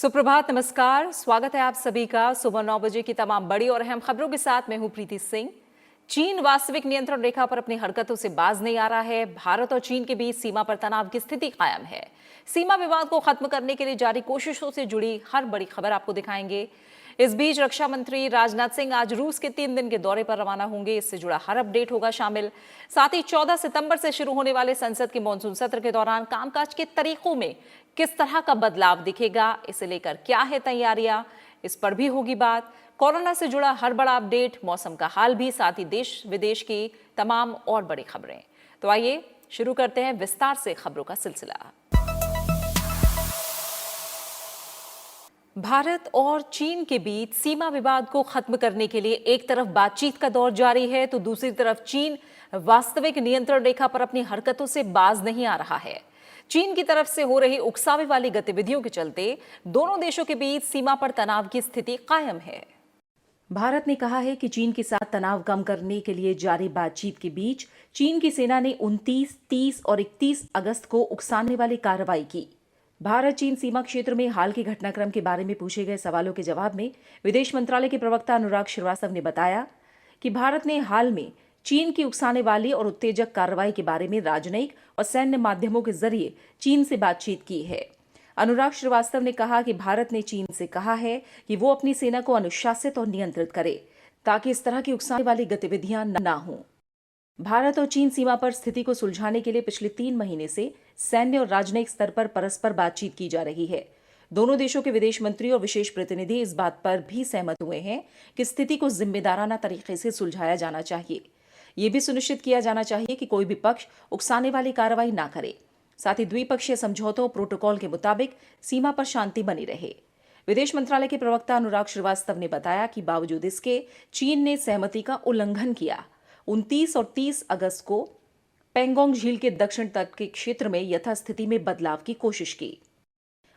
सुप्रभात, नमस्कार। स्वागत है आप सभी का सुबह 9 बजे की तमाम बड़ी और अहम खबरों के साथ। मैं हूं प्रीति सिंह। चीन वास्तविक नियंत्रण रेखा पर अपनी हरकतों से बाज नहीं आ रहा है। भारत और चीन के बीच सीमा पर तनाव की स्थिति कायम है। सीमा विवाद को खत्म करने के लिए जारी कोशिशों से जुड़ी हर बड़ी खबर आपको दिखाएंगे। इस बीच रक्षा मंत्री राजनाथ सिंह आज रूस के 3 दिन के दौरे पर रवाना होंगे। इससे जुड़ा हर अपडेट होगा शामिल। साथ ही 14 सितंबर से शुरू होने वाले संसद के मॉनसून सत्र के दौरान कामकाज के तरीकों में किस तरह का बदलाव दिखेगा, इसे लेकर क्या है तैयारियां, इस पर भी होगी बात। कोरोना से जुड़ा हर बड़ा अपडेट, मौसम का हाल भी, साथ ही देश विदेश की तमाम और बड़ी खबरें। तो आइए शुरू करते हैं विस्तार से खबरों का सिलसिला। भारत और चीन के बीच सीमा विवाद को खत्म करने के लिए एक तरफ बातचीत का दौर जारी है, तो दूसरी तरफ चीन वास्तविक नियंत्रण रेखा पर अपनी हरकतों से बाज नहीं आ रहा है। चीन की तरफ से हो रही उकसावे वाली गतिविधियों के चलते दोनों देशों के बीच सीमा पर तनाव की स्थिति कायम है। भारत ने कहा है कि चीन के साथ तनाव कम करने के लिए जारी बातचीत के बीच चीन की सेना ने 29, 30 और 31 अगस्त को उकसाने वाली कार्रवाई की। भारत चीन सीमा क्षेत्र में हाल के घटनाक्रम के बारे में पूछे गए सवालों के जवाब में विदेश मंत्रालय के प्रवक्ता अनुराग श्रीवास्तव ने बताया कि भारत ने हाल में चीन की उकसाने वाली और उत्तेजक कार्रवाई के बारे में राजनयिक और सैन्य माध्यमों के जरिए चीन से बातचीत की है। अनुराग श्रीवास्तव ने कहा कि भारत ने चीन से कहा है कि वो अपनी सेना को अनुशासित और नियंत्रित करे ताकि इस तरह की उकसाने वाली गतिविधियां न हों। भारत और चीन सीमा पर स्थिति को सुलझाने के लिए पिछले 3 महीने से सैन्य और राजनयिक स्तर पर परस्पर बातचीत की जा रही है। दोनों देशों के विदेश मंत्री और विशेष प्रतिनिधि इस बात पर भी सहमत हुए हैं कि स्थिति को जिम्मेदाराना तरीके से सुलझाया जाना चाहिए। ये भी सुनिश्चित किया जाना चाहिए कि कोई भी पक्ष उकसाने वाली कार्रवाई ना करे। साथ ही द्विपक्षीय समझौतों और प्रोटोकॉल के मुताबिक सीमा पर शांति बनी रहे। विदेश मंत्रालय के प्रवक्ता अनुराग श्रीवास्तव ने बताया कि बावजूद इसके चीन ने सहमति का उल्लंघन किया। 29 और 30 अगस्त को पेंगोंग झील के दक्षिण तट के क्षेत्र में यथास्थिति में बदलाव की कोशिश की।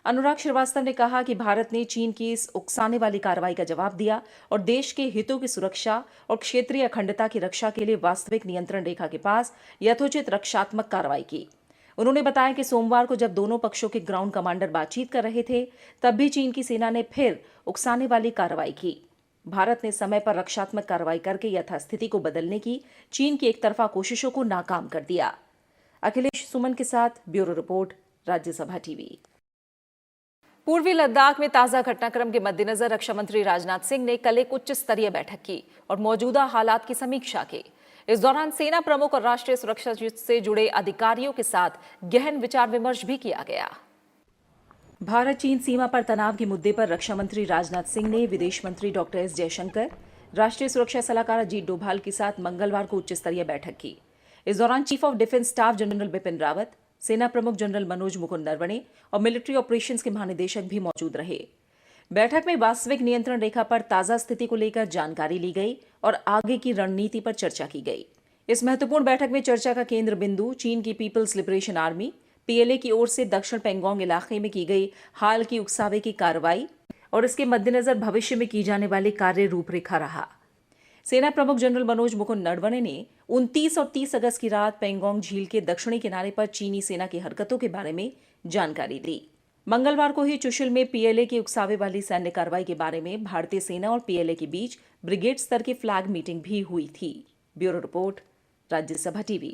अनुराग श्रीवास्तव ने कहा कि भारत ने चीन की इस उकसाने वाली कार्रवाई का जवाब दिया और देश के हितों की सुरक्षा और क्षेत्रीय अखंडता की रक्षा के लिए वास्तविक नियंत्रण रेखा के पास यथोचित रक्षात्मक कार्रवाई की। उन्होंने बताया कि सोमवार को जब दोनों पक्षों के ग्राउंड कमांडर बातचीत कर रहे थे, तब भी चीन की सेना ने फिर उकसाने वाली कार्रवाई की। भारत ने समय पर रक्षात्मक कार्रवाई करके यथास्थिति को बदलने की चीन की एकतरफा कोशिशों को नाकाम कर दिया। अखिलेश सुमन के साथ ब्यूरो रिपोर्ट, राज्यसभा टीवी। पूर्वी लद्दाख में ताजा घटनाक्रम के मद्देनजर रक्षा मंत्री राजनाथ सिंह ने कल एक उच्च स्तरीय बैठक की और मौजूदा हालात की समीक्षा की। इस दौरान सेना प्रमुख और राष्ट्रीय सुरक्षा से जुड़े अधिकारियों के साथ गहन विचार विमर्श भी किया गया। भारत चीन सीमा पर तनाव के मुद्दे पर रक्षा मंत्री राजनाथ सिंह ने विदेश मंत्री डॉक्टर एस जयशंकर, राष्ट्रीय सुरक्षा सलाहकार अजीत डोभाल के साथ मंगलवार को उच्च स्तरीय बैठक की। इस दौरान chief of defence staff general Bipin Rawat, सेना प्रमुख जनरल मनोज मुकुंद नरवणे और मिलिट्री ऑपरेशंस के महानिदेशक भी मौजूद रहे। बैठक में वास्तविक नियंत्रण रेखा पर ताजा स्थिति को लेकर जानकारी ली गई और आगे की रणनीति पर चर्चा की गई। इस महत्वपूर्ण बैठक में चर्चा का केंद्र बिंदु चीन की पीपल्स लिबरेशन आर्मी पीएलए की ओर से दक्षिण पेंगोंग इलाके में की गई हाल की उकसावे की कार्रवाई और इसके मद्देनजर भविष्य में की जाने वाली कार्य रूपरेखा रहा। सेना प्रमुख जनरल मनोज मुकुंद नरवणे ने 29 और 30 अगस्त की रात पेंगोंग झील के दक्षिणी किनारे पर चीनी सेना की हरकतों के बारे में जानकारी दी। मंगलवार को ही चुशुल में पीएलए की उकसावे वाली सैन्य कार्रवाई के बारे में भारतीय सेना और पीएलए के बीच ब्रिगेड स्तर की फ्लैग मीटिंग भी हुई थी। Bureau report, Rajya Sabha TV.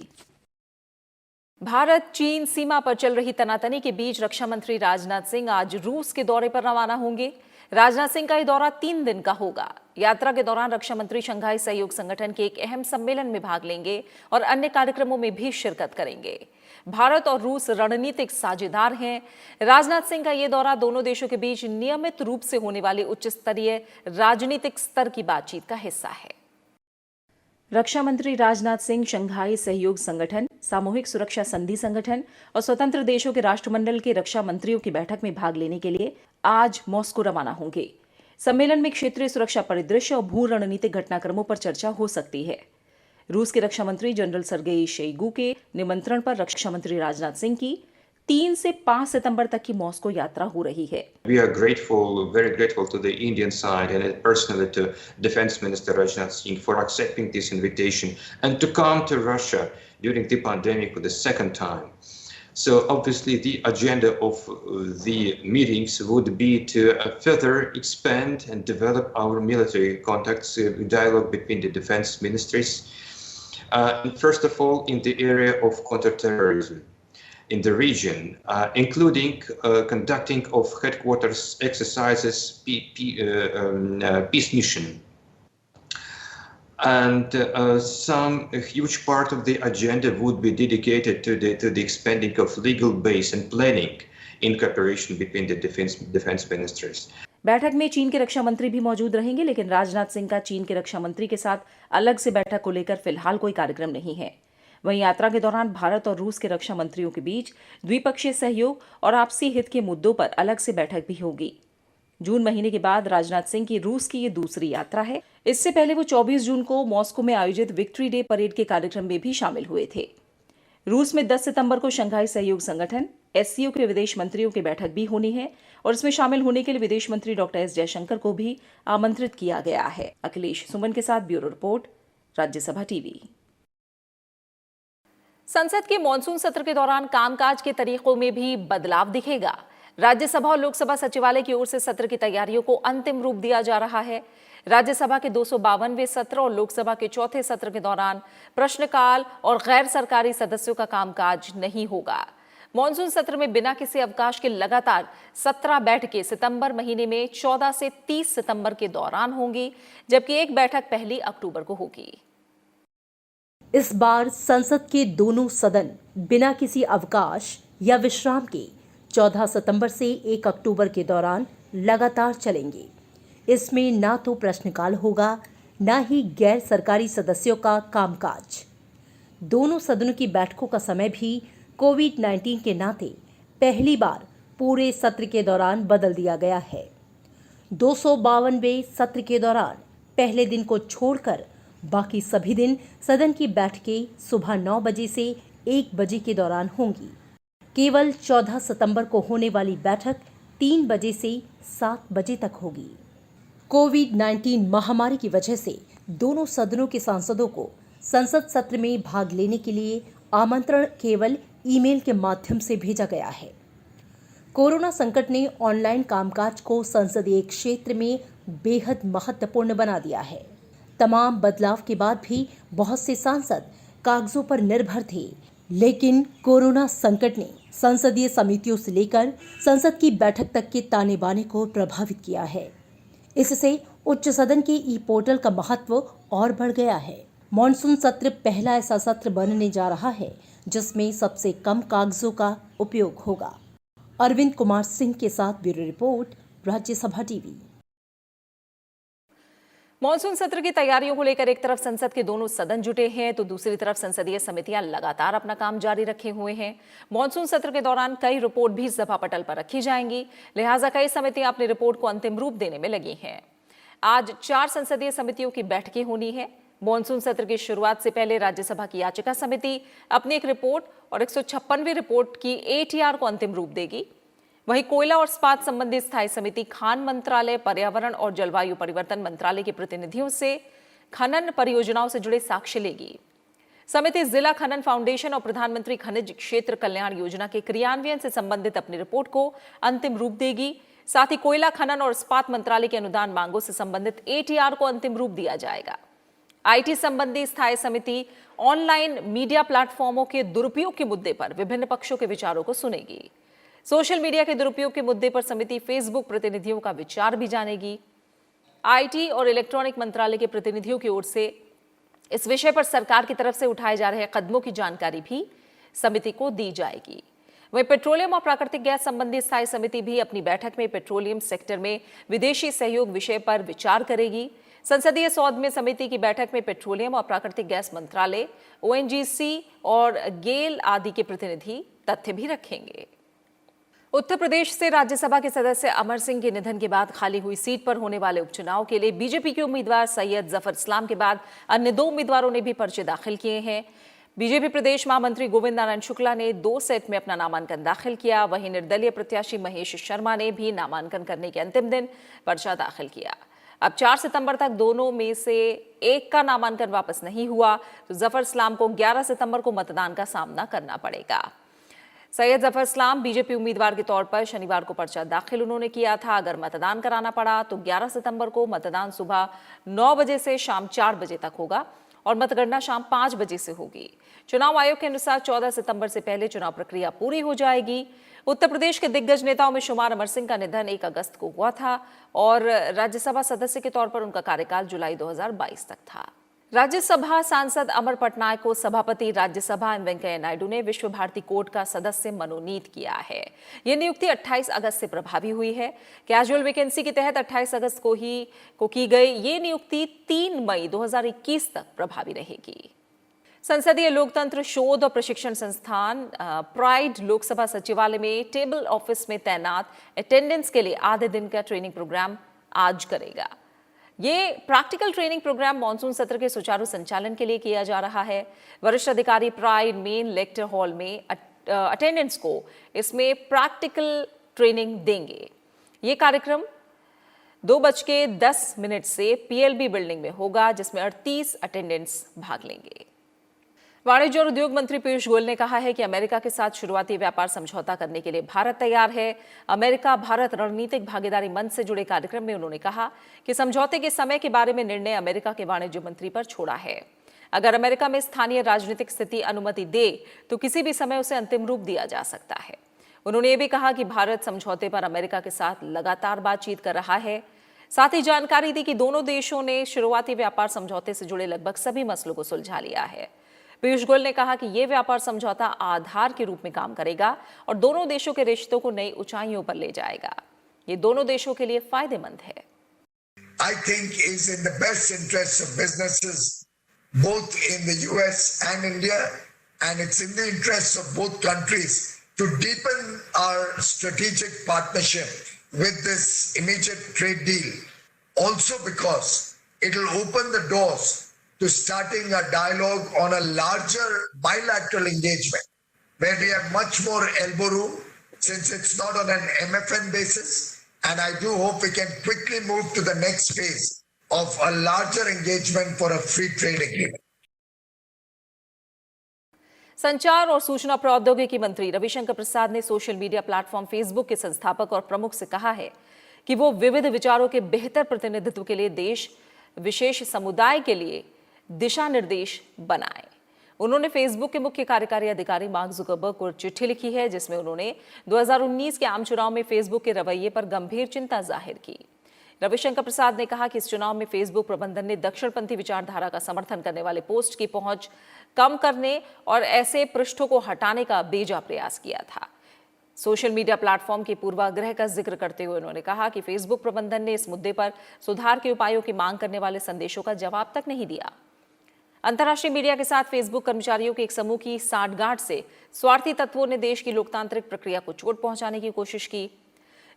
Bharat चीन सीमा पर चल रही तनातनी के बीच रक्षा मंत्री राजनाथ सिंह आज रूस के दौरे पर रवाना होंगे। राजनाथ सिंह का यह दौरा 3 दिन का होगा। यात्रा के दौरान रक्षा मंत्री शंघाई सहयोग संगठन के एक अहम सम्मेलन में भाग लेंगे और अन्य कार्यक्रमों में भी शिरकत करेंगे। भारत और रूस रणनीतिक साझेदार हैं। राजनाथ सिंह का यह दौरा दोनों देशों के बीच नियमित रूप से होने वाली उच्च स्तरीय राजनीतिक स्तर की बातचीत का हिस्सा है। रक्षा मंत्री राजनाथ सिंह शंघाई सहयोग संगठन, सामूहिक सुरक्षा संधि संगठन और स्वतंत्र देशों के राष्ट्रमंडल के रक्षा मंत्रियों की बैठक में भाग लेने के लिए आज मॉस्को रवाना होंगे। सम्मेलन में क्षेत्रीय सुरक्षा परिदृश्य और भू रणनीतिक घटनाक्रमों पर चर्चा हो सकती है। रूस के रक्षा मंत्री जनरल सर्गेई शोइगु के निमंत्रण पर रक्षा मंत्री राजनाथ सिंह की 3 से 5 सितंबर तक की मॉस्को यात्रा हो रही है। We are grateful, very grateful to the Indian side and personally to Defense Minister Rajnath Singh for accepting this invitation and to come to Russia during the pandemic for the second time. So obviously the agenda of the meetings would be to further expand and develop our military contacts, dialogue between the defense ministries. First of all, in the area of counterterrorism in the region, including conducting of headquarters exercises, peace mission. And a huge part of the agenda would be dedicated to the expanding of legal base and planning in cooperation between the defense ministries. बैठक में चीन के रक्षा मंत्री भी मौजूद रहेंगे, लेकिन राजनाथ सिंह का चीन के रक्षा मंत्री के साथ अलग से बैठक को लेकर फिलहाल कोई कार्यक्रम नहीं है। वहीं यात्रा के दौरान भारत और रूस के रक्षा मंत्रियों के बीच द्विपक्षीय सहयोग और आपसी हित के मुद्दों पर अलग से बैठक भी होगी। जून महीने के बाद राजनाथ सिंह की रूस की ये दूसरी यात्रा है। इससे पहले वो 24 जून को मॉस्को में आयोजित विक्ट्री डे परेड के कार्यक्रम में भी शामिल हुए थे। रूस में 10 सितंबर को शंघाई सहयोग संगठन SCO के विदेश मंत्रियों की बैठक भी होनी है और इसमें शामिल होने के लिए विदेश मंत्री डॉक्टर S जयशंकर को भी आमंत्रित किया गया है। अखिलेश सुमन के साथ ब्यूरो रिपोर्ट, राज्यसभा टीवी। संसद के मॉनसून सत्र के दौरान कामकाज के तरीकों में भी बदलाव दिखेगा। राज्यसभा और लोकसभा सचिवालय की ओर से सत्र की तैयारियों को अंतिम रूप दिया जा रहा है। राज्यसभा के 252वें सत्र और लोकसभा के चौथे सत्र के दौरान प्रश्नकाल और गैर सरकारी सदस्यों का कामकाज नहीं होगा। मॉनसून सत्र में बिना किसी अवकाश के लगातार 17 बैठकें सितंबर महीने में 14 से 30 सितंबर के दौरान होंगी, जबकि एक बैठक 1 अक्टूबर को होगी। इस बार संसद के दोनों सदन बिना किसी अवकाश या विश्राम के 14 सितंबर से 1 अक्टूबर के दौरान लगातार चलेंगे। इसमें ना तो प्रश्नकाल होगा, ना ही गैर सरकारी सदस्यों का कामकाज। दोनों सदनों की बैठकों का समय भी कोविड-19 के नाते पहली बार पूरे सत्र के दौरान बदल दिया गया है। 252वें सत्र के दौरान पहले दिन को छोड़कर बाकी सभी दिन सदन की बैठकें सुबह 9 बजे से 1 बजे के दौरान होंगी। केवल 14 सितंबर को होने वाली बैठक 3 बजे से 7 बजे तक होगी। कोविड-19 महामारी की वजह से दोनों सदनों के सांसदों को संसद सत्र में भाग लेने के लिए आमंत्रण केवल ईमेल के माध्यम से भेजा गया है। कोरोना संकट ने ऑनलाइन कामकाज को संसदीय क्षेत्र में बेहद महत्वपूर्ण बना दिया है। तमाम बदलाव के बाद भी बहुत से सांसद कागजों पर निर्भर थे, लेकिन कोरोना संकट ने संसदीय समितियों से लेकर संसद की बैठक तक के ताने बाने को प्रभावित किया है। इससे उच्च सदन के ई पोर्टल का महत्व और बढ़ गया है। मॉनसून सत्र पहला ऐसा सत्र बनने जा रहा है जिसमें सबसे कम कागजों का उपयोग होगा। अरविंद कुमार सिंह के साथ bureau report, Rajya Sabha TV. Monsoon सत्र की तैयारियों को लेकर एक तरफ संसद के दोनों सदन जुटे हैं, तो दूसरी तरफ संसदीय समितियां लगातार अपना काम जारी रखे हुए हैं। मॉनसून सत्र के दौरान कई रिपोर्ट भी सभा पटल पर रखी जाएंगी, लिहाजा कई समितियां अपनी रिपोर्ट को अंतिम रूप देने में लगी हैं। आज 4 संसदीय समितियों की बैठकें होनी है। मॉनसून सत्र की शुरुआत से पहले राज्यसभा की याचिका समिति अपनी एक रिपोर्ट और 156वीं रिपोर्ट की ATR को अंतिम रूप देगी। वहीं कोयला और इस्पात संबंधी स्थायी समिति खान मंत्रालय, पर्यावरण और जलवायु परिवर्तन मंत्रालय के प्रतिनिधियों से खनन परियोजनाओं से जुड़े साक्ष्य लेगी। समिति जिला खनन फाउंडेशन और प्रधानमंत्री खनिज क्षेत्र कल्याण योजना के क्रियान्वयन से संबंधित अपनी रिपोर्ट को अंतिम रूप देगी। साथ ही कोयला खनन और इस्पात मंत्रालय के अनुदान मांगों से संबंधित ATR को अंतिम रूप दिया जाएगा। IT संबंधी स्थायी समिति ऑनलाइन मीडिया प्लेटफॉर्मों के दुरुपयोग के मुद्दे पर विभिन्न पक्षों के विचारों को सुनेगी। सोशल मीडिया के दुरुपयोग के मुद्दे पर समिति फेसबुक प्रतिनिधियों का विचार भी जानेगी। IT और इलेक्ट्रॉनिक मंत्रालय के प्रतिनिधियों की ओर से इस विषय पर सरकार की तरफ से उठाए जा रहे कदमों की जानकारी भी समिति को दी जाएगी। वहीं पेट्रोलियम और प्राकृतिक गैस संबंधी स्थायी समिति भी अपनी बैठक में पेट्रोलियम सेक्टर में विदेशी सहयोग विषय पर विचार करेगी। संसदीय सौध में समिति की बैठक में पेट्रोलियम और प्राकृतिक गैस मंत्रालय, ONGC और गेल आदि के प्रतिनिधि तथ्य भी रखेंगे। उत्तर प्रदेश से राज्यसभा के सदस्य अमर सिंह के निधन के बाद खाली हुई सीट पर होने वाले उपचुनाव के लिए बीजेपी के उम्मीदवार सैयद जफर इस्लाम के बाद अन्य 2 उम्मीदवारों ने भी पर्चे दाखिल किए हैं। बीजेपी प्रदेश महामंत्री गोविंद नारायण शुक्ला ने 2 सेट में अपना नामांकन दाखिल किया। वहीं निर्दलीय प्रत्याशी महेश शर्मा ने भी नामांकन करने के अंतिम दिन पर्चा दाखिल किया। अब 4 सितंबर तक दोनों में से एक का नामांकन वापस नहीं हुआ तो जफर इस्लाम को 11 सितंबर को मतदान का सामना करना पड़ेगा। सैयद जफर इस्लाम बीजेपी उम्मीदवार के तौर पर शनिवार को पर्चा दाखिल उन्होंने किया था। अगर मतदान कराना पड़ा तो 11 सितंबर को मतदान सुबह 9 बजे से शाम 4 बजे तक होगा और मतगणना शाम 5 बजे से होगी। चुनाव आयोग के अनुसार 14 सितंबर से पहले चुनाव प्रक्रिया पूरी हो जाएगी। उत्तर प्रदेश के दिग्गज नेताओं में शुमार अमर सिंह का निधन 1 अगस्त को हुआ था और राज्यसभा सदस्य के तौर पर उनका कार्यकाल जुलाई 2022 तक था। राज्यसभा सांसद अमर पटनायक को सभापति राज्यसभा एम वेंकैया नायडू ने विश्व भारती कोर्ट का सदस्य मनोनीत किया है। यह नियुक्ति 28 अगस्त से प्रभावी हुई है। कैजुअल वैकेंसी के तहत 28 अगस्त को की गई ये नियुक्ति 3 मई 2021 तक प्रभावी रहेगी। संसदीय लोकतंत्र शोध और प्रशिक्षण संस्थान प्राइड लोकसभा सचिवालय में टेबल ऑफिस में तैनात अटेंडेंस के लिए आधे दिन का ट्रेनिंग प्रोग्राम आज करेगा। ये प्रैक्टिकल ट्रेनिंग प्रोग्राम मॉनसून सत्र के सुचारू संचालन के लिए किया जा रहा है। वरिष्ठ अधिकारी प्राइड मेन लेक्चर हॉल में अटेंडेंट्स को इसमें प्रैक्टिकल ट्रेनिंग देंगे। ये कार्यक्रम 2:10 से पीएलबी बिल्डिंग में होगा, जिसमें 38 अटेंडेंट्स भाग लेंगे। वाणिज्य और उद्योग मंत्री पीयूष गोयल ने कहा है कि अमेरिका के साथ शुरुआती व्यापार समझौता करने के लिए भारत तैयार है। अमेरिका भारत रणनीतिक भागीदारी मंच से जुड़े कार्यक्रम में उन्होंने कहा कि समझौते के समय के बारे में निर्णय अमेरिका के वाणिज्य मंत्री पर छोड़ा है। अगर अमेरिका में स्थानीय राजनीतिक स्थिति अनुमति दे तो किसी भी समय उसे अंतिम रूप दिया जा सकता है। उन्होंने ये भी कहा कि भारत समझौते पर अमेरिका के साथ लगातार बातचीत कर रहा है। साथ ही जानकारी दी कि दोनों देशों ने शुरुआती व्यापार समझौते से जुड़े लगभग सभी मसलों को सुलझा लिया है। पीयूष गोयल ने कहा कि यह व्यापार समझौता आधार के रूप में काम करेगा और दोनों देशों के रिश्तों को नई ऊंचाइयों पर ले जाएगा। ये दोनों देशों के लिए फायदेमंद है। I think is in the best interests of businesses both in the US and India, and it's in the interests of both countries to deepen our strategic partnership with this immediate trade deal, also because it will open the doors to starting a dialogue on a larger bilateral engagement where we have much more elbow room since it's not on an MFN basis, and I do hope we can quickly move to the next phase of a larger engagement for a free trade agreement. संचार और सूचना प्रौद्योगिकी मंत्री रविशंकर प्रसाद ने social media platform Facebook के संस्थापक और प्रमुख से कहा है कि वो विविध विचारों के बेहतर प्रतिनिधित्व के लिए देश विशेष समुदाय के लिए दिशा निर्देश बनाए। उन्होंने फेसबुक के मुख्य कार्यकारी अधिकारी मार्क जुकरबर्ग को चिट्ठी लिखी है, जिसमें उन्होंने 2019 के आम चुनाव में फेसबुक के रवैये पर गंभीर चिंता जाहिर की। रविशंकर प्रसाद ने कहा कि इस चुनाव में फेसबुक प्रबंधन ने दक्षिणपंथी विचारधारा का समर्थन करने वाले पोस्ट की पहुंच कम करने और ऐसे पृष्ठों को हटाने का बेजा प्रयास किया था। सोशल मीडिया प्लेटफॉर्म के पूर्वाग्रह का जिक्र करते हुए उन्होंने कहा कि फेसबुक प्रबंधन ने इस मुद्दे पर सुधार के उपायों की मांग करने वाले संदेशों का जवाब तक नहीं दिया। अंतर्राष्ट्रीय मीडिया के साथ फेसबुक कर्मचारियों के एक समूह की सांठगांठ से स्वार्थी तत्वों ने देश की लोकतांत्रिक प्रक्रिया को चोट पहुंचाने की कोशिश की।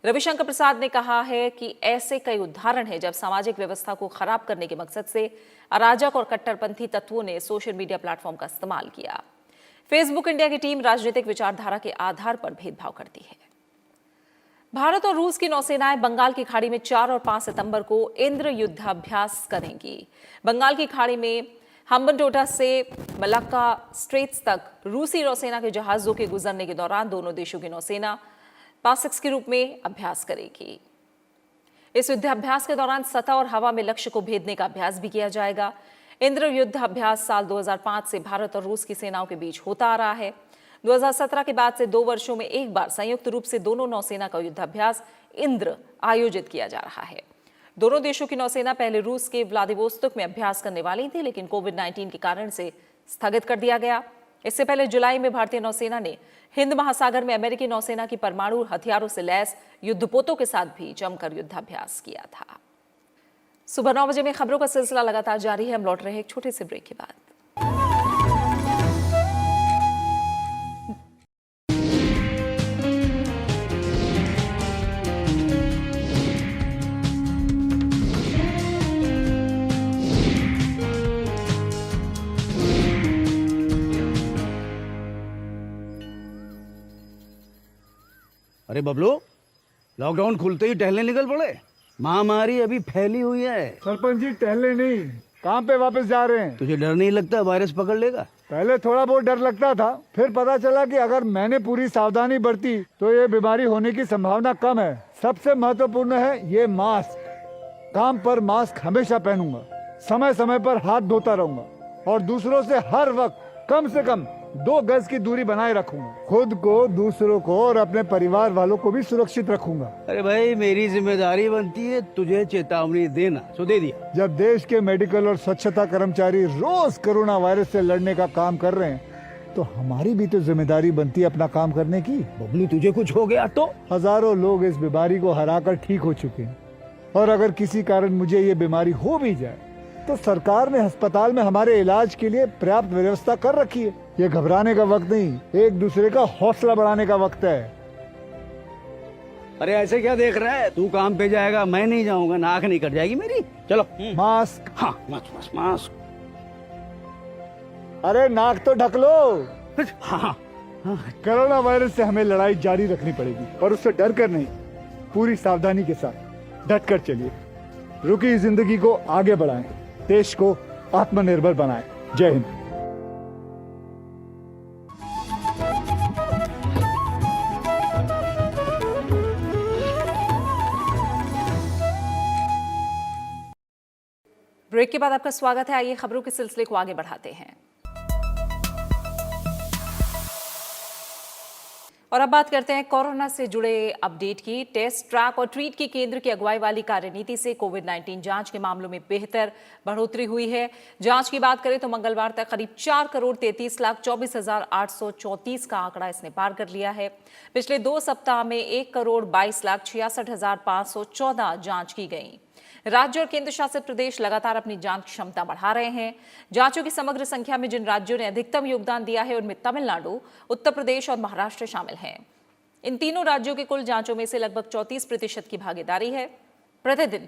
रविशंकर प्रसाद ने कहा है कि ऐसे कई उदाहरण हैं जब सामाजिक व्यवस्था को खराब करने के मकसद से अराजक और कट्टरपंथी तत्वों ने सोशल मीडिया प्लेटफॉर्म का इस्तेमाल किया। फेसबुक इंडिया की टीम राजनीतिक विचारधारा के आधार पर भेदभाव करती है। भारत और रूस की नौसेनाएं बंगाल की खाड़ी में 4 और 5 सितंबर को इंद्र युद्धाभ्यास करेंगी। बंगाल की खाड़ी में हम्बनटोटा से मलाक्का स्ट्रेट्स तक रूसी नौसेना के जहाजों के गुजरने के दौरान दोनों देशों की नौसेना पासिक्स के रूप में अभ्यास करेगी। इस युद्धाभ्यास के दौरान सतह और हवा में लक्ष्य को भेदने का अभ्यास भी किया जाएगा। इंद्र युद्ध अभ्यास साल 2005 से भारत और रूस की सेनाओं के बीच होता आ रहा है। 2017 के बाद से 2 वर्षों में एक बार संयुक्त रूप से दोनों नौसेना का युद्धाभ्यास इंद्र आयोजित किया जा रहा है। दोनों देशों की नौसेना पहले रूस के व्लादिवोस्तोक में अभ्यास करने वाली थी, लेकिन कोविड-19 के कारण से स्थगित कर दिया गया। इससे पहले जुलाई में भारतीय नौसेना ने हिंद महासागर में अमेरिकी नौसेना की परमाणु हथियारों से लैस युद्धपोतों के साथ भी जमकर युद्धाभ्यास किया था। सुबह 9 बजे में खबरों का सिलसिला लगातार जारी है। हम लौट रहे हैं एक छोटे से ब्रेक के बाद। अरे बबलू, लॉकडाउन खुलते ही टहलने निकल पड़े। महामारी अभी फैली हुई है। सरपंच जी टहलने नहीं, काम पे वापस जा रहे हैं। तुझे डर नहीं लगता वायरस पकड़ लेगा? पहले थोड़ा बहुत डर लगता था, फिर पता चला कि अगर मैंने पूरी सावधानी बरती तो ये बीमारी होने की संभावना कम है। सबसे महत्वपूर्ण है ये मास्क। काम पर मास्क हमेशा पहनूंगा, समय समय पर हाथ धोता रहूंगा और दूसरों से हर वक्त कम से कम 2 गज की दूरी बनाए रखूंगा। खुद को, दूसरों को और अपने परिवार वालों को भी सुरक्षित रखूंगा। अरे भाई, मेरी जिम्मेदारी बनती है तुझे चेतावनी देना, सो दे दिया। जब देश के मेडिकल और स्वच्छता कर्मचारी रोज कोरोना वायरस से लड़ने का काम कर रहे हैं तो हमारी भी तो जिम्मेदारी बनती है अपना काम करने की। बबलू, तुझे कुछ हो गया तो? हजारों लोग इस बीमारी को हराकर ठीक हो चुके हैं और अगर किसी कारण मुझे ये बीमारी हो भी जाए तो सरकार ने अस्पताल में हमारे इलाज के लिए पर्याप्त व्यवस्था कर रखी है। ये घबराने का वक्त नहीं, एक दूसरे का हौसला बढ़ाने का वक्त है। अरे ऐसे क्या देख रहा है? तू काम पे जाएगा, मैं नहीं जाऊंगा, नाक नहीं कट जाएगी मेरी। चलो। मास्क। हाँ, मास्क मास्क। अरे नाक तो ढक लो। हाँ। कोरोना वायरस से हमें लड़ाई जारी रखनी पड़ेगी और उससे डर कर नहीं, पूरी सावधानी के साथ डट कर चलिए। रुकी जिंदगी को आगे बढ़ाएं, देश को आत्मनिर्भर बनाएं। जय हिंद। ब्रेक के बाद आपका स्वागत है। आइए खबरों के सिलसिले को आगे बढ़ाते हैं और अब बात करते हैं कोरोना से जुड़े अपडेट की। टेस्ट, ट्रैक और ट्रीट की केंद्र की अगुवाई वाली कार्यनीति से कोविड-19 जांच के मामलों में बेहतर बढ़ोतरी हुई है। जांच की बात करें तो मंगलवार तक करीब 4,33,24,834 का आंकड़ा इसने पार कर लिया है। पिछले 2 सप्ताह में 1,22,66,514 जांच की गई। राज्य और केंद्र शासित प्रदेश लगातार अपनी जांच क्षमता बढ़ा रहे हैं। जांचों की समग्र संख्या में जिन राज्यों ने अधिकतम योगदान दिया है उनमें तमिलनाडु, उत्तर प्रदेश और महाराष्ट्र शामिल हैं। इन तीनों राज्यों की कुल जांचों में से लगभग 34% की भागीदारी है। प्रतिदिन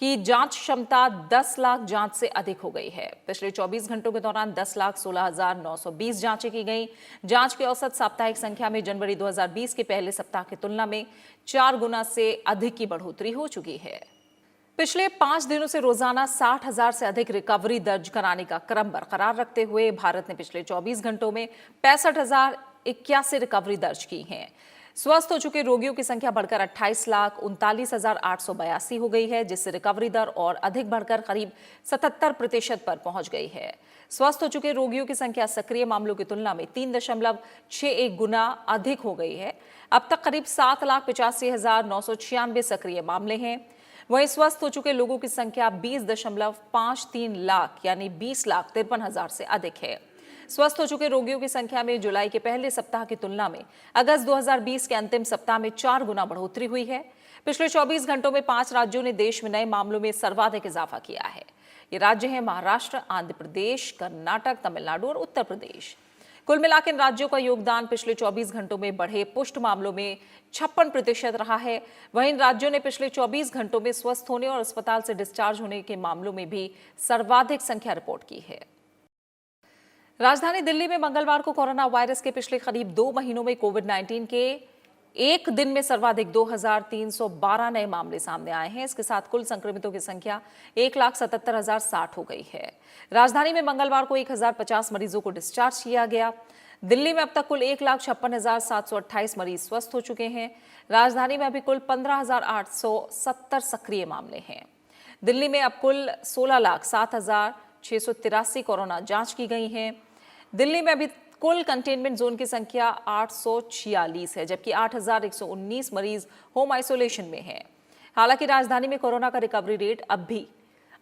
की जांच क्षमता 10 लाख जांच से अधिक हो गई है। पिछले 24 घंटों के दौरान 10,16,920 जांचें की गई। जांच की औसत साप्ताहिक संख्या में जनवरी 2020 के पहले सप्ताह की तुलना में 4 गुना से अधिक की बढ़ोतरी हो चुकी है। पिछले 5 दिनों से रोजाना 60,000 से अधिक रिकवरी दर्ज कराने का क्रम बरकरार रखते हुए भारत ने पिछले 24 घंटों में 65,081 रिकवरी दर्ज की हैं। स्वस्थ हो चुके रोगियों की संख्या बढ़कर 28,39,882 हो गई है, जिससे रिकवरी दर और अधिक बढ़कर करीब 77% पर पहुंच गई है। स्वस्थ हो चुके रोगियों की संख्या सक्रिय मामलों की तुलना में 3.61 गुना अधिक हो गई है। अब तक करीब 7,85,996 सक्रिय मामले हैं। वहीं स्वस्थ हो चुके लोगों की संख्या 20.53 लाख यानी 20,53,000 से अधिक है। स्वस्थ हो चुके रोगियों की संख्या में जुलाई के पहले सप्ताह की तुलना में अगस्त 2020 के अंतिम सप्ताह में 4 गुना बढ़ोतरी हुई है। पिछले 24 घंटों में 5 राज्यों ने देश में नए मामलों में सर्वाधिक इजाफा किया है। ये राज्य हैं महाराष्ट्र, आंध्र प्रदेश, कर्नाटक, तमिलनाडु और उत्तर प्रदेश। कुल मिलाकर इन राज्यों का योगदान पिछले 24 घंटों में बढ़े पुष्ट मामलों में 56% रहा है। वहीं इन राज्यों ने पिछले 24 घंटों में स्वस्थ होने और अस्पताल से डिस्चार्ज होने के मामलों में भी सर्वाधिक संख्या रिपोर्ट की है। राजधानी दिल्ली में मंगलवार को कोरोना वायरस के पिछले करीब 2 महीनों में कोविड-19 के एक दिन में सर्वाधिक 2,312 नए मामले सामने आए हैं। इसके साथ कुल संक्रमितों की संख्या 1,77,060 हो गई है। राजधानी में मंगलवार को 1,050 मरीजों को डिस्चार्ज किया गया। दिल्ली में अब तक कुल 1,56,728 मरीज स्वस्थ हो चुके हैं। राजधानी में अभी कुल 15,870 सक्रिय मामले हैं। दिल्ली में अब कुल 16,07,683 कोरोना जांच की गई हैं। दिल्ली में अभी कुल कंटेनमेंट जोन की संख्या 846 है, जबकि 8,119 मरीज होम आइसोलेशन में हैं। हालांकि राजधानी में कोरोना का रिकवरी रेट अब भी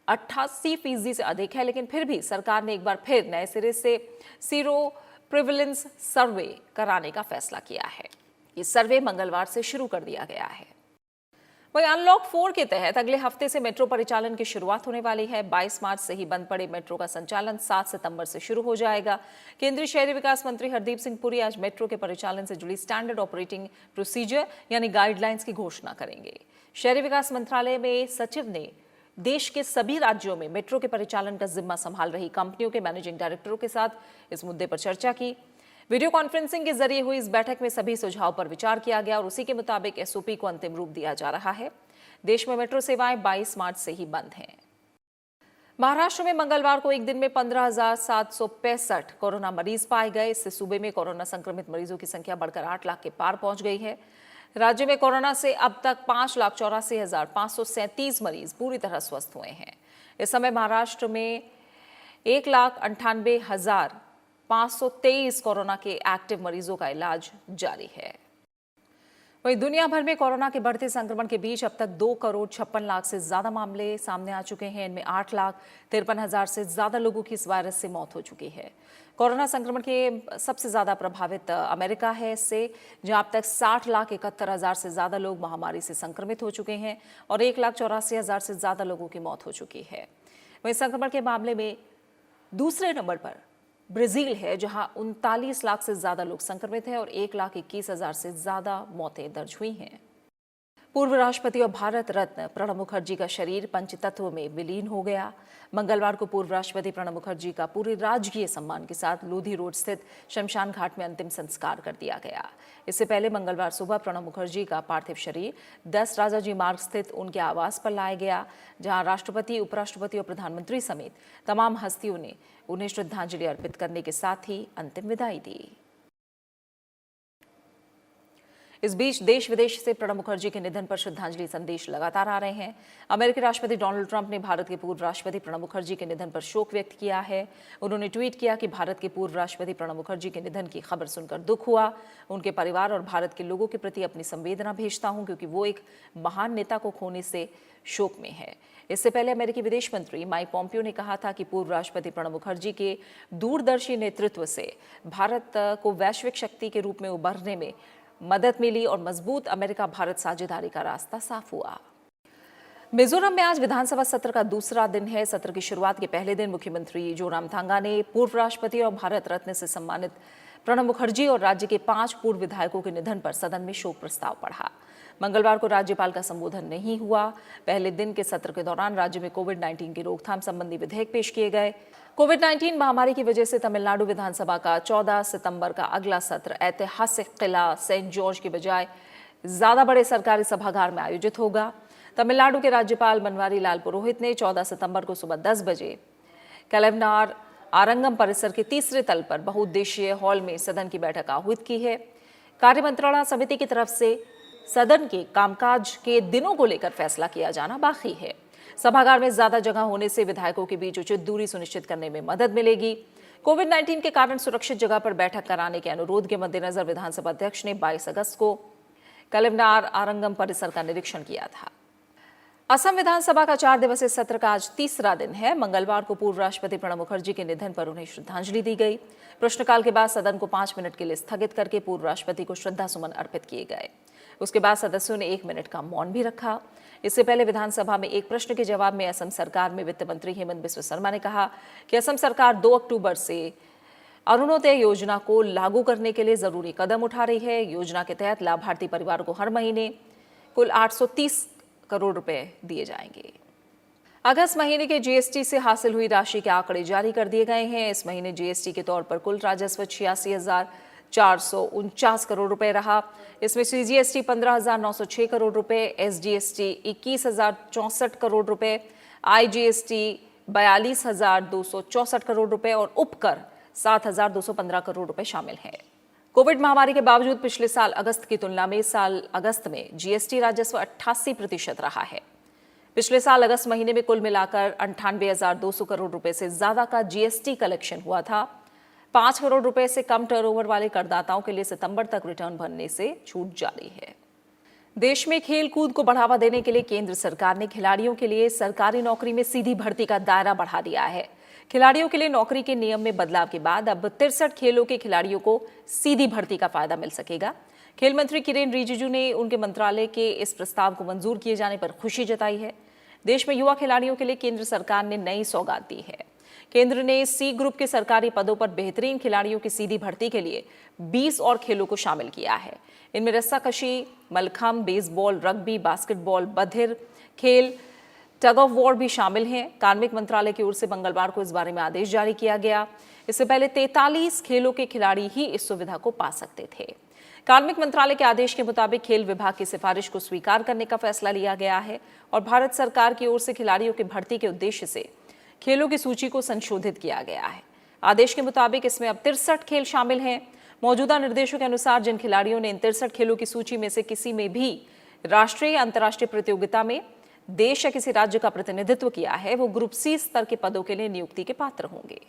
88% से अधिक है, लेकिन फिर भी सरकार ने एक बार फिर नए सिरे से सीरो प्रिविलेंस सर्वे कराने का फैसला किया है। ये सर्वे मंगलवार से शुरू कर दिया गया है। वहीं अनलॉक 4 के तहत अगले हफ्ते से मेट्रो परिचालन की शुरुआत होने वाली है। 22 मार्च से ही बंद पड़े मेट्रो का संचालन 7 सितंबर से शुरू हो जाएगा। केंद्रीय शहरी विकास मंत्री हरदीप सिंह पुरी आज मेट्रो के परिचालन से जुड़ी स्टैंडर्ड ऑपरेटिंग प्रोसीजर यानी गाइडलाइंस की घोषणा करेंगे। शहरी विकास मंत्रालय में सचिव ने देश के सभी राज्यों में मेट्रो के परिचालन का जिम्मा संभाल रही कंपनियों के मैनेजिंग डायरेक्टरों के साथ इस मुद्दे पर चर्चा की। वीडियो कॉन्फ्रेंसिंग के जरिए हुई इस बैठक में सभी सुझाव पर विचार किया गया और उसी के मुताबिक एसओपी को अंतिम रूप दिया जा रहा है। देश में मेट्रो सेवाएं 22 मार्च से ही बंद हैं। महाराष्ट्र में मंगलवार को एक दिन में 15,765 कोरोना मरीज पाए गए। इससे सूबे में कोरोना संक्रमित मरीजों की संख्या बढ़कर 8 लाख के पार पहुंच गई है। राज्य में कोरोना से अब तक 5,84,537 मरीज पूरी तरह स्वस्थ हुए हैं। इस समय महाराष्ट्र में 1,98,523 कोरोना के एक्टिव मरीजों का इलाज जारी है। वहीं दुनिया भर में कोरोना के बढ़ते संक्रमण के बीच अब तक 2,56,00,000 से ज्यादा मामले सामने आ चुके हैं। इनमें 8,53,000 से ज्यादा लोगों की इस वायरस से मौत हो चुकी है। कोरोना संक्रमण के सबसे ज्यादा प्रभावित अमेरिका है इससे, जहां अब तक 60,71,000 से ज्यादा लोग महामारी से संक्रमित हो चुके हैं और 1,84,000 से ज्यादा लोगों की मौत हो चुकी है। वहीं संक्रमण के मामले में दूसरे नंबर पर ब्राजील है, जहां 39 लाख से ज्यादा लोग संक्रमित हैं और 1,21,000 से ज्यादा मौतें दर्ज हुई हैं। पूर्व राष्ट्रपति और भारत रत्न प्रणब मुखर्जी का शरीर पंचतत्व में विलीन हो गया। मंगलवार को पूर्व राष्ट्रपति प्रणब मुखर्जी का पूरे राजकीय सम्मान के साथ लोधी रोड स्थित शमशान घाट में अंतिम संस्कार कर दिया गया। इससे पहले मंगलवार सुबह प्रणब मुखर्जी का पार्थिव शरीर 10 राजाजी मार्ग स्थित उनके आवास पर लाया गया, जहां राष्ट्रपति, उपराष्ट्रपति और प्रधानमंत्री समेत तमाम हस्तियों ने उन्हें श्रद्धांजलि अर्पित करने के साथ ही अंतिम विदाई दी। इस बीच देश विदेश से प्रणब मुखर्जी के निधन पर श्रद्धांजलि संदेश लगातार आ रहे हैं। अमेरिकी राष्ट्रपति डोनाल्ड ट्रंप ने भारत के पूर्व राष्ट्रपति प्रणब मुखर्जी के निधन पर शोक व्यक्त किया है। उन्होंने ट्वीट किया कि भारत के पूर्व राष्ट्रपति प्रणब मुखर्जी के निधन की खबर सुनकर दुख हुआ। उनके परिवार और भारत के लोगों के प्रति अपनी संवेदना भेजता हूं, क्योंकि वो एक महान नेता को खोने से शोक में है। इससे पहले अमेरिकी विदेश मंत्री माइक पॉम्पियो ने कहा था कि पूर्व राष्ट्रपति प्रणब मुखर्जी के दूरदर्शी नेतृत्व से भारत को वैश्विक शक्ति के रूप में उभरने में मदद मिली और मजबूत अमेरिका भारत साझेदारी का रास्ता साफ हुआ। मिजोरम में आज विधानसभा सत्र का दूसरा दिन है। सत्र की शुरुआत के पहले दिन मुख्यमंत्री जोरामथांगा ने पूर्व राष्ट्रपति और भारत रत्न से सम्मानित प्रणब मुखर्जी और राज्य के 5 पूर्व विधायकों के निधन पर सदन में शोक प्रस्ताव पढ़ा। मंगलवार को राज्यपाल का संबोधन नहीं हुआ। पहले दिन के सत्र के दौरान राज्य में कोविड-19 की रोकथाम संबंधी विधेयक पेश किए गए। कोविड-19 महामारी की वजह से तमिलनाडु विधानसभा का 14 सितंबर का अगला सत्र ऐतिहासिक किला सेंट जॉर्ज के बजाय ज्यादा बड़े सरकारी सभागार में आयोजित होगा। तमिलनाडु के राज्यपाल बनवारी लाल पुरोहित ने 14 सितंबर को सुबह 10 बजे कलेवनार आरंगम परिसर के तीसरे तल पर बहुउद्देशीय हॉल में सदन की बैठक आहूत की है। कार्य मंत्रणा समिति की तरफ से सदन के कामकाज के दिनों को लेकर फैसला किया जाना बाकी है। सभागार में ज्यादा जगह होने से विधायकों के बीच उचित दूरी सुनिश्चित करने में मदद मिलेगी। कोविड-19 के कारण सुरक्षित जगह पर बैठक कराने के अनुरोध के मद्देनजर विधानसभा अध्यक्ष ने 22 अगस्त को कलेवनार आरंगम परिसर का निरीक्षण किया था। असम विधानसभा का 4 दिवसीय सत्र का आज तीसरा दिन है। मंगलवार को पूर्व राष्ट्रपति प्रणब मुखर्जी के निधन पर उन्हें श्रद्धांजलि दी गई। प्रश्नकाल के बाद सदन को 5 मिनट के लिए स्थगित करके पूर्व राष्ट्रपति को श्रद्धा सुमन अर्पित किए गए। उसके बाद सदस्यों ने 1 मिनट का मौन भी रखा। इससे पहले विधानसभा में एक प्रश्न के जवाब में असम सरकार में वित्त मंत्री हेमंत बिस्व शर्मा ने कहा कि असम सरकार 2 अक्टूबर से अरुणोदय योजना को लागू करने के लिए जरूरी कदम उठा रही है। योजना के तहत लाभार्थी परिवार को हर महीने कुल 830 करोड़ रुपए दिए जाएंगे। अगस्त महीने के जीएसटी से हासिल हुई राशि के आंकड़े जारी कर दिए गए हैं। इस महीने जीएसटी के तौर पर कुल राजस्व 86,449 करोड़ रुपए रहा। इसमें सीजीएसटी 15,906 करोड़ रुपए, एसजीएसटी 21,064 करोड़ रुपए, आईजीएसटी 42,264 करोड़ रुपए और उपकर 7,215 करोड़ रुपए शामिल हैं। कोविड महामारी के बावजूद पिछले साल अगस्त की तुलना में इस साल अगस्त में जीएसटी राजस्व 88% रहा है। पिछले साल अगस्त महीने में कुल मिलाकर 98,200 करोड़ रुपए से ज्यादा का जीएसटी कलेक्शन हुआ था। 5 करोड़ रुपए से कम टर्नओवर वाले करदाताओं के लिए सितंबर तक रिटर्न भरने से छूट जारी है। देश में खेल कूद को बढ़ावा देने के लिए केंद्र सरकार ने खिलाड़ियों के लिए सरकारी नौकरी में सीधी भर्ती का दायरा बढ़ा दिया है। खिलाड़ियों के लिए नौकरी के नियम में बदलाव के बाद अब 63 खेलों के खिलाड़ियों को सीधी भर्ती का फायदा मिल सकेगा। खेल मंत्री किरेन रिजिजू ने उनके मंत्रालय के इस प्रस्ताव को मंजूर किए जाने पर खुशी जताई है। देश में युवा खिलाड़ियों के लिए केंद्र सरकार ने नई सौगात दी है। केंद्र ने सी ग्रुप के सरकारी पदों पर बेहतरीन खिलाड़ियों की सीधी भर्ती के लिए 20 और खेलों को शामिल किया है। इनमें रस्साकशी, मलखम्ब, बेसबॉल, रग्बी, बास्केटबॉल, बधिर खेल, टग ऑफ वॉर भी शामिल हैं। कार्मिक मंत्रालय की ओर से मंगलवार को इस बारे में आदेश जारी किया गया। इससे पहले 43 खेलों के खिलाड़ी ही इस सुविधा को पा सकते थे। कार्मिक मंत्रालय के आदेश के मुताबिक खेल विभाग की सिफारिश को स्वीकार करने का फैसला लिया गया है और भारत सरकार की ओर से खिलाड़ियों की भर्ती के उद्देश्य से खेलों की सूची को संशोधित किया गया है। आदेश के मुताबिक इसमें अब 63 खेल शामिल हैं। मौजूदा निर्देशों के अनुसार जिन खिलाड़ियों ने इन 63 खेलों की सूची में से किसी में भी राष्ट्रीय या अंतर्राष्ट्रीय प्रतियोगिता में देश या किसी राज्य का प्रतिनिधित्व किया है, वो ग्रुप सी स्तर के पदों के लिए नियुक्ति के पात्र होंगे।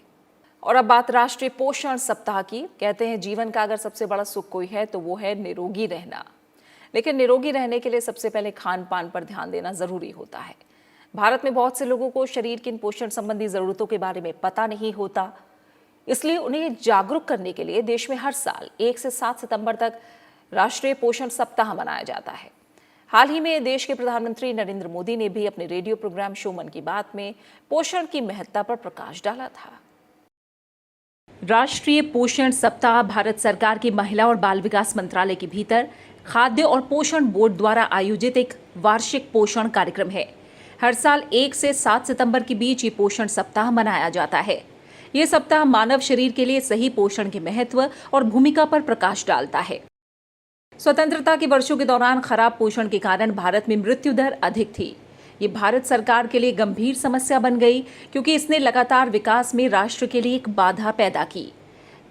और अब बात राष्ट्रीय पोषण सप्ताह की। कहते हैं जीवन का अगर सबसे बड़ा सुख कोई है तो वो है निरोगी रहना। लेकिन निरोगी रहने के लिए सबसे पहले खान पान पर ध्यान देना जरूरी होता है। भारत में बहुत से लोगों को शरीर की इन पोषण संबंधी जरूरतों के बारे में पता नहीं होता, इसलिए उन्हें जागरूक करने के लिए देश में हर साल 1 से 7 सितंबर तक राष्ट्रीय पोषण सप्ताह मनाया जाता है। हाल ही में देश के प्रधानमंत्री नरेंद्र मोदी ने भी अपने रेडियो प्रोग्राम शो मन की बात में पोषण की महत्ता पर प्रकाश डाला था। राष्ट्रीय पोषण सप्ताह भारत सरकार की महिला और बाल विकास मंत्रालय के भीतर खाद्य और पोषण बोर्ड द्वारा आयोजित एक वार्षिक पोषण कार्यक्रम है। हर साल 1 से 7 सितंबर के बीच ये पोषण सप्ताह मनाया जाता है। ये सप्ताह मानव शरीर के लिए सही पोषण के महत्व और भूमिका पर प्रकाश डालता है। स्वतंत्रता के वर्षों के दौरान खराब पोषण के कारण भारत में मृत्यु दर अधिक थी। ये भारत सरकार के लिए गंभीर समस्या बन गई, क्योंकि इसने लगातार विकास में राष्ट्र के लिए एक बाधा पैदा की।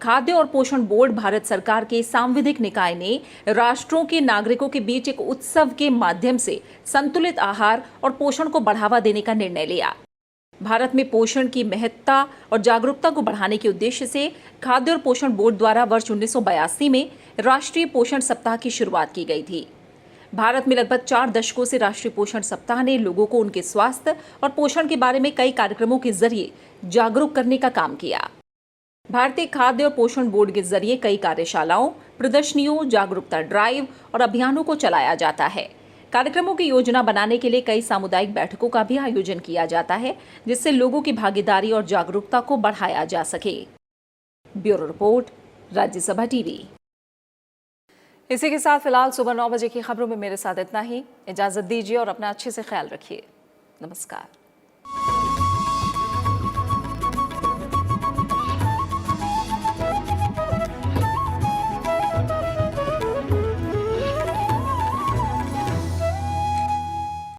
खाद्य और पोषण बोर्ड भारत सरकार के सांविधिक निकाय ने राष्ट्रों के नागरिकों के बीच एक उत्सव के माध्यम से संतुलित आहार और पोषण को बढ़ावा देने का निर्णय लिया। भारत में पोषण की महत्ता और जागरूकता को बढ़ाने के उद्देश्य से खाद्य और पोषण बोर्ड द्वारा वर्ष 1982 में राष्ट्रीय पोषण सप्ताह की शुरुआत की गई थी। भारत में लगभग 4 दशकों से राष्ट्रीय पोषण सप्ताह ने लोगों को उनके स्वास्थ्य और पोषण के बारे में कई कार्यक्रमों के जरिए जागरूक करने का काम किया। भारतीय खाद्य और पोषण बोर्ड के जरिए कई कार्यशालाओं, प्रदर्शनियों, जागरूकता ड्राइव और अभियानों को चलाया जाता है। कार्यक्रमों की योजना बनाने के लिए कई सामुदायिक बैठकों का भी आयोजन किया जाता है, जिससे लोगों की भागीदारी और जागरूकता को बढ़ाया जा सके। Bureau report, Rajya Sabha TV. इसी के साथ फिलहाल सुबह 9 बजे की खबरों में मेरे साथ इतना ही। इजाजत दीजिए और अपना अच्छे से ख्याल रखिए। नमस्कार।